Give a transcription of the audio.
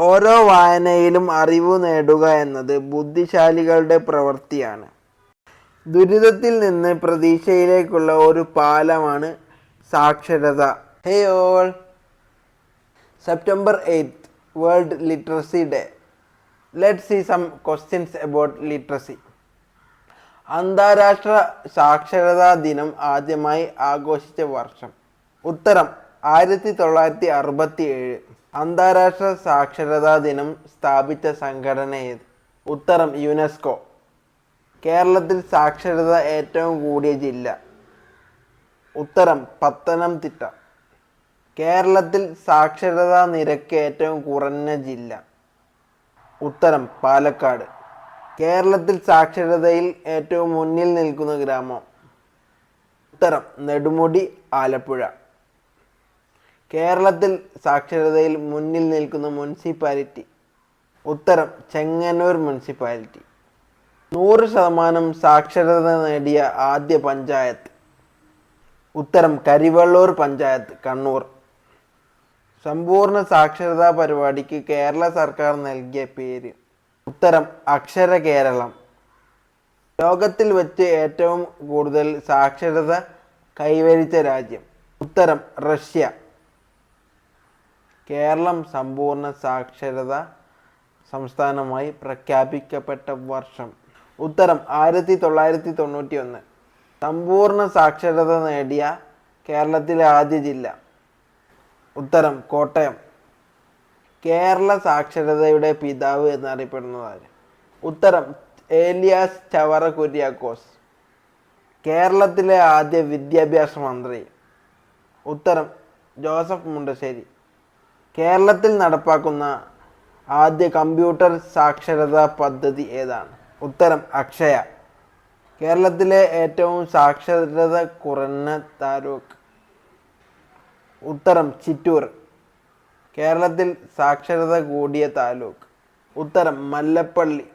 ഓരോ വായനയിലും അറിവ് നേടുക എന്നത് ബുദ്ധിശാലികളുടെ പ്രവൃത്തിയാണ്. ദുരിതത്തിൽ നിന്ന് പ്രതീക്ഷയിലേക്കുള്ള ഒരു പാലമാണ് സാക്ഷരത. ഹേ all, September 8th, World Literacy Day. Let's see some questions about literacy. അന്താരാഷ്ട്ര സാക്ഷരതാ ദിനം ആദ്യമായി ആഘോഷിച്ച വർഷം? ഉത്തരം 1967. അന്താരാഷ്ട്ര സാക്ഷരതാ ദിനം സ്ഥാപിച്ച സംഘടന ഏത്? ഉത്തരം യുനെസ്കോ. കേരളത്തിൽ സാക്ഷരത ഏറ്റവും കൂടിയ ജില്ല? ഉത്തരം പത്തനംതിട്ട. കേരളത്തിൽ സാക്ഷരതാ നിരക്ക് ഏറ്റവും കുറഞ്ഞ ജില്ല? ഉത്തരം പാലക്കാട്. കേരളത്തിൽ സാക്ഷരതയിൽ ഏറ്റവും മുന്നിൽ നിൽക്കുന്ന ഗ്രാമം? ഉത്തരം നെടുമുടി, ആലപ്പുഴ. കേരളത്തിൽ സാക്ഷരതയിൽ മുന്നിൽ നിൽക്കുന്ന മുനിസിപ്പാലിറ്റി? ഉത്തരം ചെങ്ങന്നൂർ മുനിസിപ്പാലിറ്റി. 100% സാക്ഷരത നേടിയ ആദ്യ പഞ്ചായത്ത്? ഉത്തരം കരിവള്ളൂർ പഞ്ചായത്ത്, കണ്ണൂർ. സമ്പൂർണ്ണ സാക്ഷരതാ പരിപാടിക്ക് കേരള സർക്കാർ നൽകിയ പേര്? ഉത്തരം അക്ഷര കേരളം. ലോകത്തിൽ വെച്ച് ഏറ്റവും കൂടുതൽ സാക്ഷരത കൈവരിച്ച രാജ്യം? ഉത്തരം റഷ്യ. കേരളം സമ്പൂർണ്ണ സാക്ഷരതാ സംസ്ഥാനമായി പ്രഖ്യാപിക്കപ്പെട്ട വർഷം? ഉത്തരം 1991. സമ്പൂർണ്ണ സാക്ഷരത നേടിയ കേരളത്തിലെ ആദ്യ ജില്ല? ഉത്തരം കോട്ടയം. കേരള സാക്ഷരതയുടെ പിതാവ് എന്നറിയപ്പെടുന്നതാര്? ഉത്തരം ഏലിയാസ് ചവറ കുര്യാക്കോസ്. കേരളത്തിലെ ആദ്യ വിദ്യാഭ്യാസ മന്ത്രി? ഉത്തരം ജോസഫ് മുണ്ടശ്ശേരി. കേരളത്തിൽ നടപ്പാക്കുന്ന ആദ്യ കമ്പ്യൂട്ടർ സാക്ഷരതാ പദ്ധതി ഏതാണ്? ഉത്തരം അക്ഷയ. കേരളത്തിലെ ഏറ്റവും സാക്ഷരത കുറഞ്ഞ താലൂക്ക്? ഉത്തരം ചിറ്റൂർ. കേരളത്തിൽ സാക്ഷരത കൂടിയ താലൂക്ക്? ഉത്തരം മല്ലപ്പള്ളി.